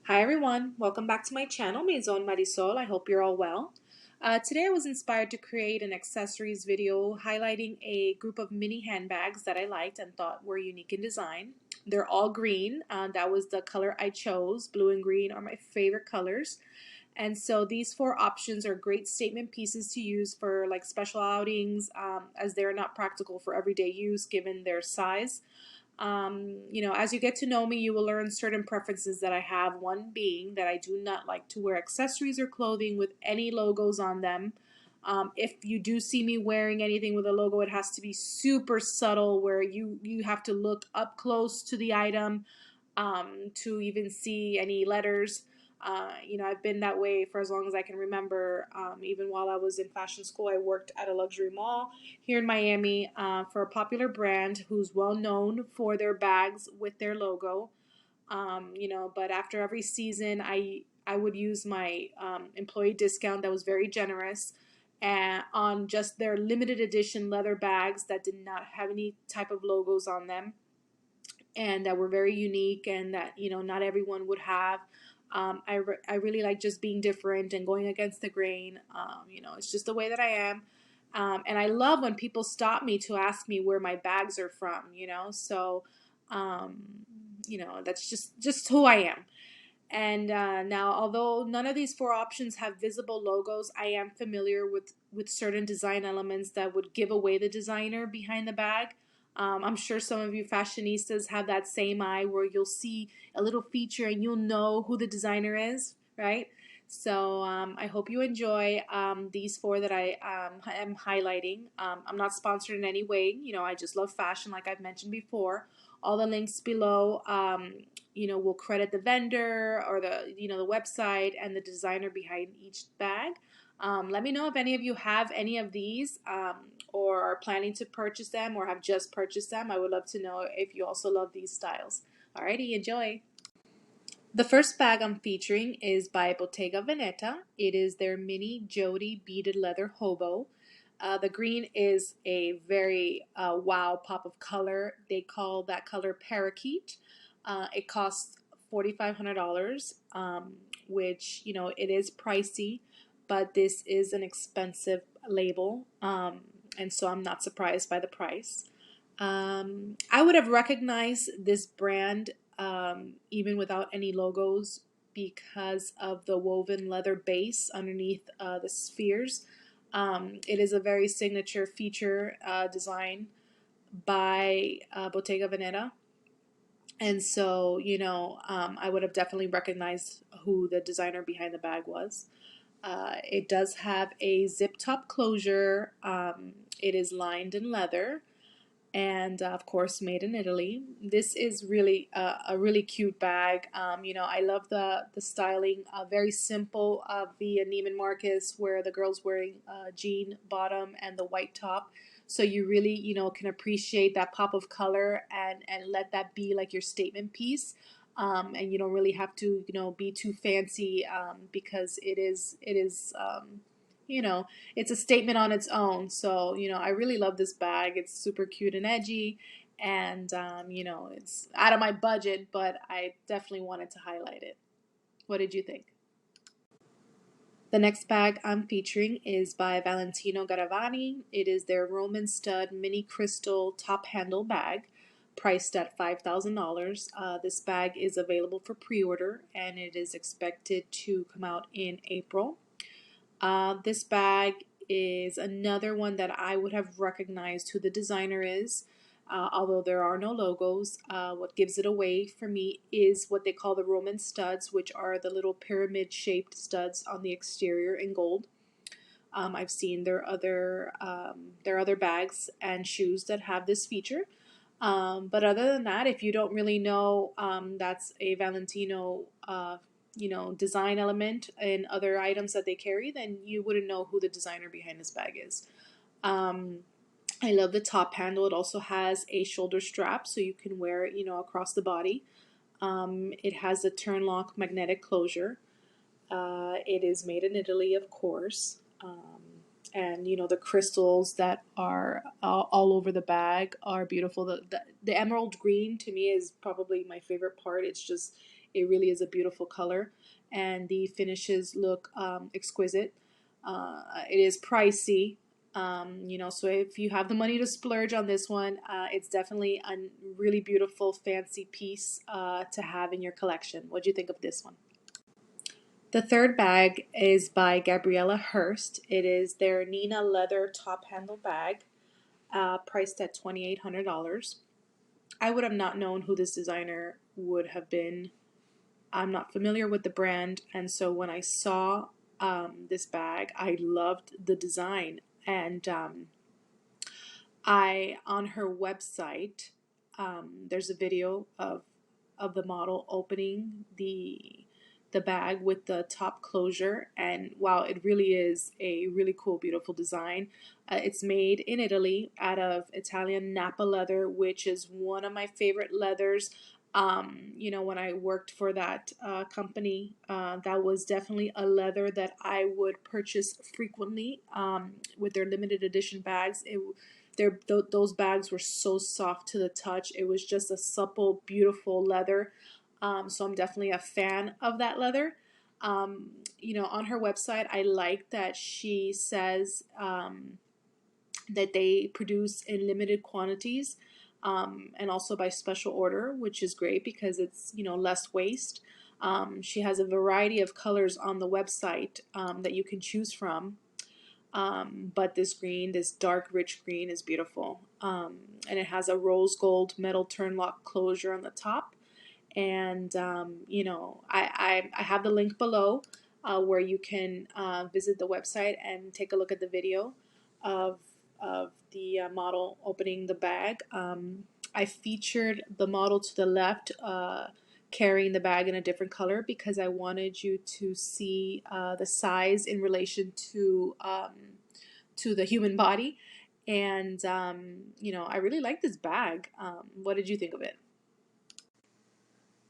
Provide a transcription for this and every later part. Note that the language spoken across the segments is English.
Hi everyone, welcome back to my channel, Maisol. I hope you're all well. Today I was inspired to create an accessories video highlighting a group of mini handbags that I liked and thought were unique in design. They're all green. That was the color I chose. Blue and green are my favorite colors. And so these four options are great statement pieces to use for like special outings, as they're not practical for everyday use given their size. As you get to know me, you will learn certain preferences that I have. One being that I do not like to wear accessories or clothing with any logos on them. If you do see me wearing anything with a logo, it has to be super subtle where you have to look up close to the item to even see any letters. I've been that way for as long as I can remember. Even while I was in fashion school, I worked at a luxury mall here in Miami for a popular brand who's well known for their bags with their logo. But after every season, I would use my employee discount that was very generous and on just their limited edition leather bags that did not have any type of logos on them and that were very unique and that not everyone would have. I really like just being different and going against the grain. It's just the way that I am. And I love when people stop me to ask me where my bags are from, so um, that's just who I am. And now, although none of these four options have visible logos, I am familiar with certain design elements that would give away the designer behind the bag. I'm sure some of you fashionistas have that same eye where you'll see a little feature and you'll know who the designer is, right? So I hope you enjoy these four that I am highlighting. I'm not sponsored in any way. I just love fashion, like I've mentioned before. All the links below, will credit the vendor or the website and the designer behind each bag. Let me know if any of you have any of these or are planning to purchase them or have just purchased them. I would love to know if you also love these styles. Alrighty, enjoy. The first bag I'm featuring is by Bottega Veneta. It is their mini Jody beaded leather hobo. The green is a very wow pop of color. They call that color parakeet. It costs $4,500, which it is pricey, but this is an expensive label, and so I'm not surprised by the price. I would have recognized this brand even without any logos because of the woven leather base underneath the spheres. It is a very signature feature design by Bottega Veneta. And so, I would have definitely recognized who the designer behind the bag was. It does have a zip top closure. It is lined in leather and of course made in Italy. This is really a really cute bag. I love the styling. Very simple via Neiman Marcus, where the girl's wearing a jean bottom and the white top. So you really can appreciate that pop of color and let that be like your statement piece. And you don't really have to be too fancy because you know it's a statement on its own. So, I really love this bag. It's super cute and edgy, and, it's out of my budget, but I definitely wanted to highlight it. What did you think? The next bag I'm featuring is by Valentino Garavani. It is their Roman stud mini crystal top handle bag, priced at $5,000. This bag is available for pre-order, and it is expected to come out in April. This bag is another one that I would have recognized who the designer is, although there are no logos. What gives it away for me is what they call the Roman studs, which are the little pyramid-shaped studs on the exterior in gold. I've seen their other bags and shoes that have this feature. But other than that, if you don't really know that's a Valentino design element in other items that they carry, then you wouldn't know who the designer behind this bag is. I love the top handle. It also has a shoulder strap so you can wear it, across the body. It has a turn lock magnetic closure. It is made in Italy, of course. And the crystals that are all over the bag are beautiful. The emerald green to me is probably my favorite part. It really is a beautiful color, and the finishes look exquisite. It is pricey, so if you have the money to splurge on this one, it's definitely a really beautiful, fancy piece to have in your collection. What do you think of this one? The third bag is by Gabriella Hurst. It is their Nina leather top handle bag, priced at $2,800. I would have not known who this designer would have been. I'm not familiar with the brand, and so when I saw this bag, I loved the design. And on her website, there's a video of the model opening the bag with the top closure, and wow, it really is a really cool, beautiful design. It's made in Italy out of Italian Napa leather, which is one of my favorite leathers. When I worked for that company, that was definitely a leather that I would purchase frequently with their limited edition bags. Those bags were so soft to the touch. It was just a supple, beautiful leather. So I'm definitely a fan of that leather. On her website, I like that she says that they produce in limited quantities, and also by special order, which is great because it's less waste. She has a variety of colors on the website that you can choose from. But this dark, rich green is beautiful. And it has a rose gold metal turn lock closure on the top. And, I have the link below where you can visit the website and take a look at the video of, of the model opening the bag. I featured the model to the left carrying the bag in a different color because I wanted you to see the size in relation to the human body. And, I really like this bag. What did you think of it?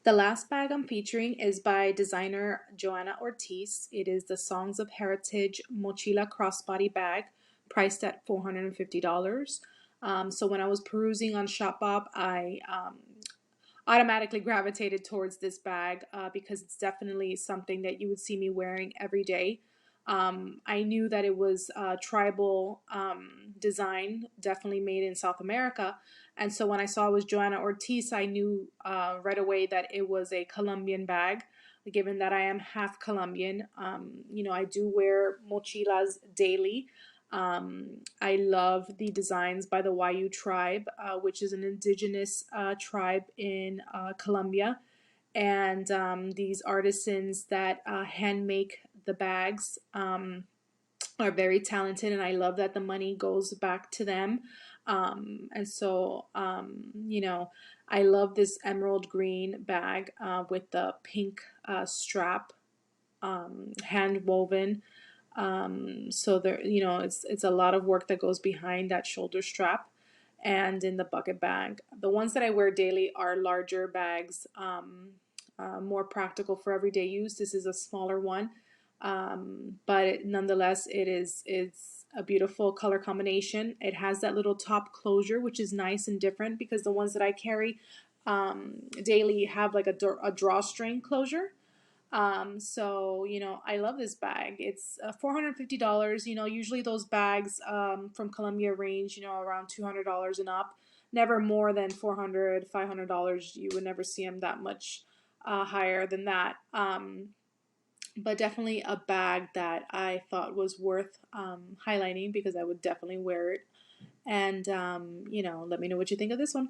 The last bag I'm featuring is by designer Joanna Ortiz. It is the Songs of Heritage Mochila Crossbody bag, priced at $450. So when I was perusing on Shopbop, I automatically gravitated towards this bag because it's definitely something that you would see me wearing every day. I knew that it was tribal design, definitely made in South America. And so when I saw it was Joanna Ortiz, I knew right away that it was a Colombian bag, given that I am half Colombian. I do wear mochilas daily. I love the designs by the Wayu tribe, which is an indigenous tribe in Colombia. And these artisans that hand make the bags are very talented, and I love that the money goes back to them. And so, I love this emerald green bag with the pink strap, hand woven. So there, it's a lot of work that goes behind that shoulder strap and in the bucket bag. The ones that I wear daily are larger bags, more practical for everyday use. This is a smaller one, but nonetheless, it's a beautiful color combination. It has that little top closure, which is nice and different because the ones that I carry daily have like a drawstring closure. I love this bag. It's $450. Usually those bags from Colombia range, around $200 and up. Never more than $400, $500. You would never see them that much higher than that. But definitely a bag that I thought was worth highlighting because I would definitely wear it. And, let me know what you think of this one.